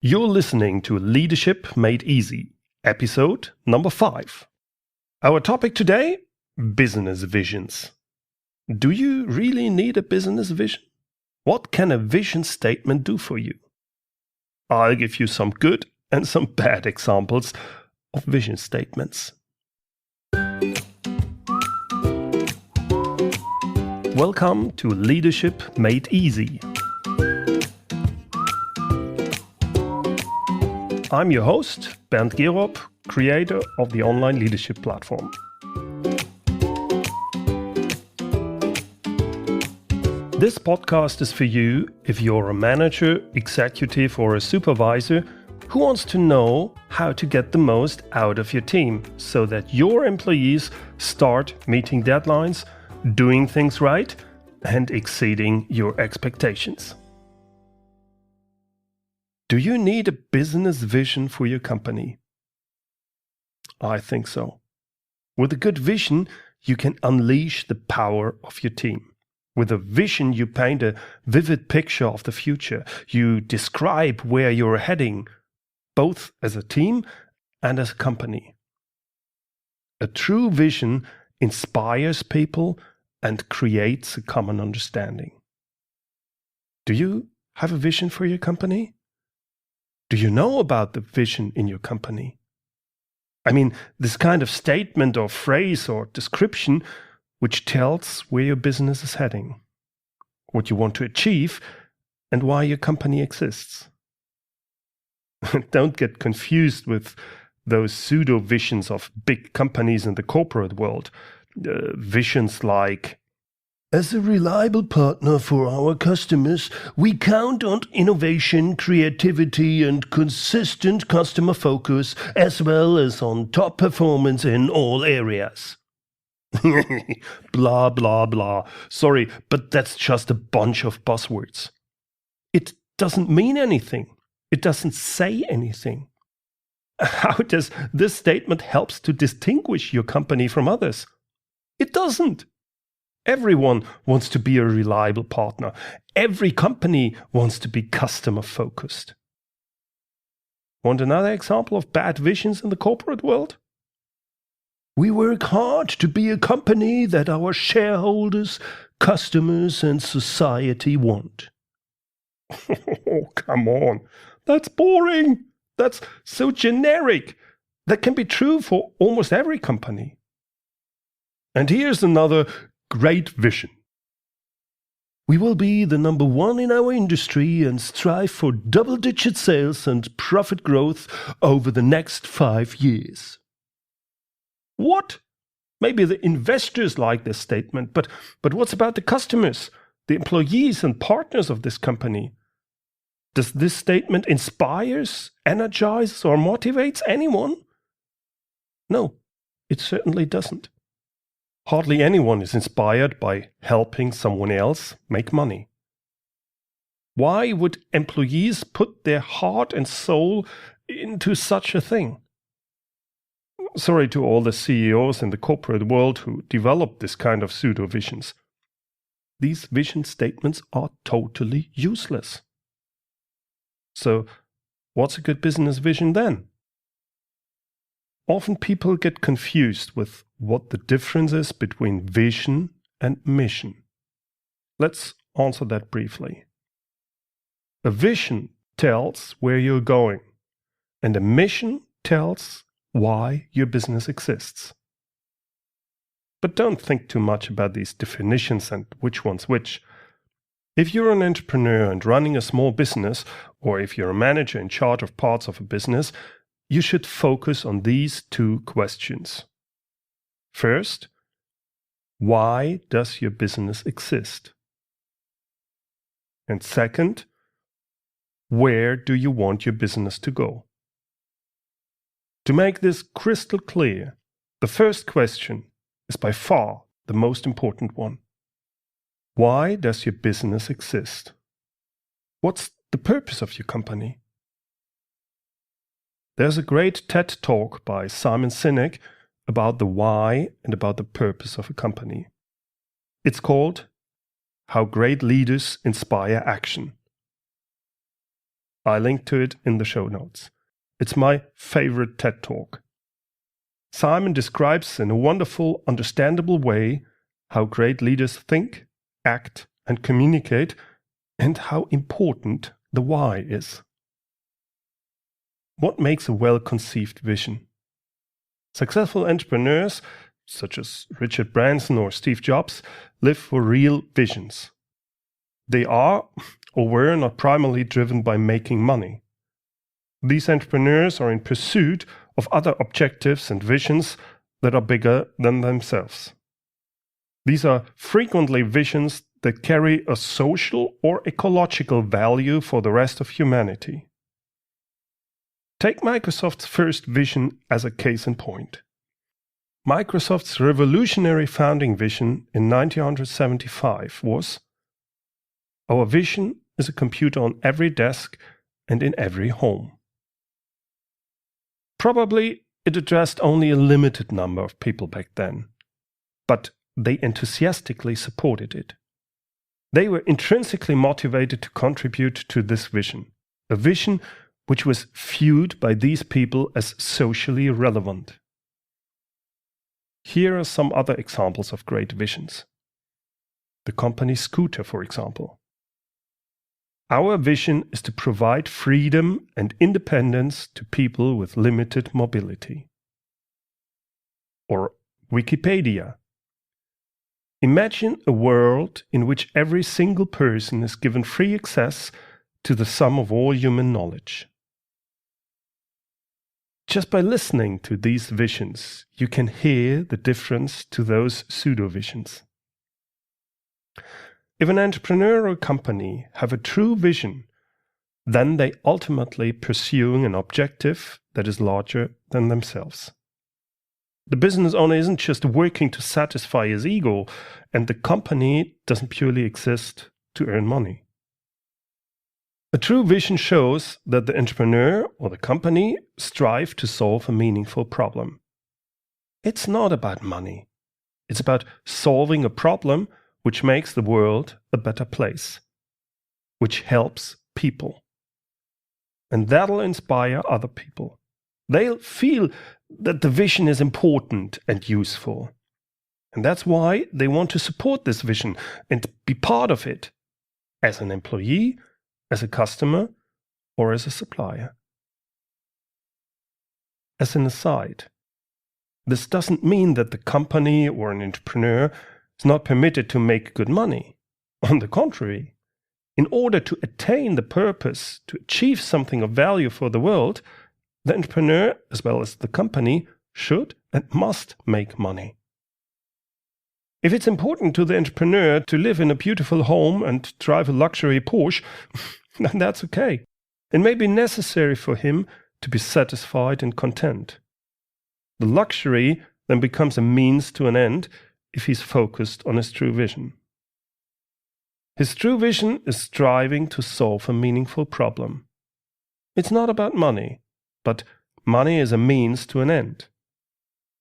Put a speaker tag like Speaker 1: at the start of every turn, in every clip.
Speaker 1: You're listening to Leadership Made Easy, episode number 5. Our topic today, business visions. Do you really need a business vision? What can a vision statement do for you? I'll give you some good and some bad examples of vision statements. Welcome to Leadership Made Easy. I'm your host, Bernd Gerob, creator of the online leadership platform. This podcast is for you if you're a manager, executive, or a supervisor who wants to know how to get the most out of your team so that your employees start meeting deadlines, doing things right, and exceeding your expectations. Do you need a business vision for your company? I think so. With a good vision, you can unleash the power of your team. With a vision, you paint a vivid picture of the future. You describe where you're heading, both as a team and as a company. A true vision inspires people and creates a common understanding. Do you have a vision for your company? Do you know about the vision in your company? I mean, this kind of statement or phrase or description which tells where your business is heading, what you want to achieve, and why your company exists. Don't get confused with those pseudo-visions of big companies in the corporate world. Visions like, as a reliable partner for our customers, we count on innovation, creativity, and consistent customer focus, as well as on top performance in all areas. Blah, blah, blah. Sorry, but that's just a bunch of buzzwords. It doesn't mean anything. It doesn't say anything. How does this statement help to distinguish your company from others? It doesn't. Everyone wants to be a reliable partner. Every company wants to be customer-focused. Want another example of bad visions in the corporate world? We work hard to be a company that our shareholders, customers, and society want. Oh, come on. That's boring. That's so generic. That can be true for almost every company. And here's another great vision. We will be the number one in our industry and strive for double-digit sales and profit growth over the next 5 years. What? Maybe the investors like this statement, but what's about the customers, the employees and partners of this company? Does this statement inspires, energizes, or motivates anyone? No, it certainly doesn't. Hardly anyone is inspired by helping someone else make money. Why would employees put their heart and soul into such a thing? Sorry to all the CEOs in the corporate world who develop this kind of pseudo-visions. These vision statements are totally useless. So, what's a good business vision then? Often people get confused with what the difference is between vision and mission. Let's answer that briefly. A vision tells where you're going, and a mission tells why your business exists. But don't think too much about these definitions and which one's which. If you're an entrepreneur and running a small business, or if you're a manager in charge of parts of a business, you should focus on these 2 questions. First, why does your business exist? And second, where do you want your business to go? To make this crystal clear, the first question is by far the most important one. Why does your business exist? What's the purpose of your company? There's a great TED talk by Simon Sinek about the why and about the purpose of a company. It's called How Great Leaders Inspire Action. I link to it in the show notes. It's my favorite TED Talk. Simon describes in a wonderful, understandable way how great leaders think, act, and communicate, and how important the why is. What makes a well-conceived vision? Successful entrepreneurs, such as Richard Branson or Steve Jobs, live for real visions. They are or were not primarily driven by making money. These entrepreneurs are in pursuit of other objectives and visions that are bigger than themselves. These are frequently visions that carry a social or ecological value for the rest of humanity. Take Microsoft's first vision as a case in point. Microsoft's revolutionary founding vision in 1975 was, "Our vision is a computer on every desk and in every home." Probably it addressed only a limited number of people back then, but they enthusiastically supported it. They were intrinsically motivated to contribute to this vision, a vision which was viewed by these people as socially relevant. Here are some other examples of great visions. The company Scooter, for example. Our vision is to provide freedom and independence to people with limited mobility. Or Wikipedia. Imagine a world in which every single person is given free access to the sum of all human knowledge. Just by listening to these visions, you can hear the difference to those pseudo-visions. If an entrepreneur or company have a true vision, then they ultimately pursuing an objective that is larger than themselves. The business owner isn't just working to satisfy his ego, and the company doesn't purely exist to earn money. A true vision shows that the entrepreneur or the company strive to solve a meaningful problem. It's not about money. It's about solving a problem which makes the world a better place, which helps people. And that'll inspire other people. They'll feel that the vision is important and useful. And that's why they want to support this vision and be part of it as an employee, as a customer, or as a supplier. As an aside, this doesn't mean that the company or an entrepreneur is not permitted to make good money. On the contrary, in order to attain the purpose, to achieve something of value for the world, the entrepreneur, as well as the company, should and must make money. If it's important to the entrepreneur to live in a beautiful home and drive a luxury Porsche, then that's okay. It may be necessary for him to be satisfied and content. The luxury then becomes a means to an end if he's focused on his true vision. His true vision is striving to solve a meaningful problem. It's not about money, but money is a means to an end.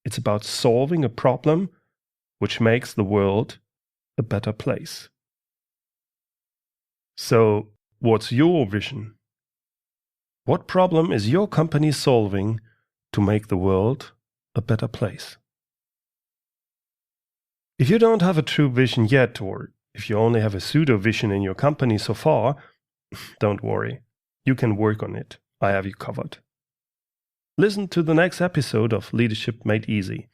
Speaker 1: It's about solving a problem which makes the world a better place. So, what's your vision? What problem is your company solving to make the world a better place? If you don't have a true vision yet, or if you only have a pseudo-vision in your company so far, don't worry. You can work on it. I have you covered. Listen to the next episode of Leadership Made Easy.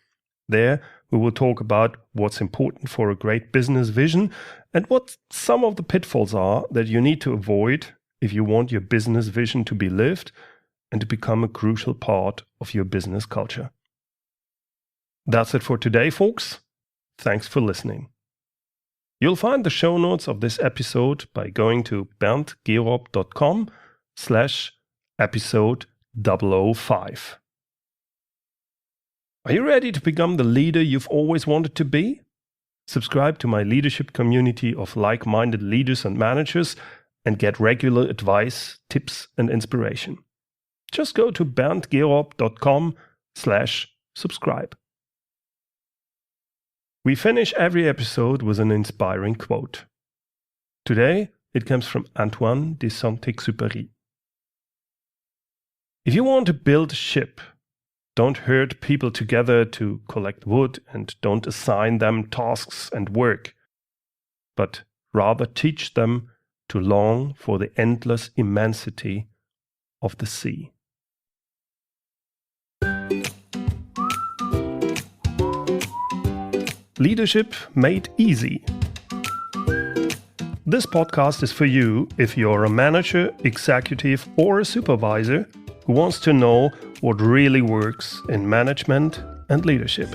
Speaker 1: There, we will talk about what's important for a great business vision and what some of the pitfalls are that you need to avoid if you want your business vision to be lived and to become a crucial part of your business culture. That's it for today, folks. Thanks for listening. You'll find the show notes of this episode by going to berndgerob.com/episode 005. Are you ready to become the leader you've always wanted to be? Subscribe to my leadership community of like-minded leaders and managers and get regular advice, tips, and inspiration. Just go to berndgerob.com/subscribe. We finish every episode with an inspiring quote. Today, it comes from Antoine de Saint-Exupéry. If you want to build a ship, don't herd people together to collect wood and don't assign them tasks and work, but rather teach them to long for the endless immensity of the sea. Leadership Made Easy. This podcast is for you if you're a manager, executive, or a supervisor who wants to know what really works in management and leadership.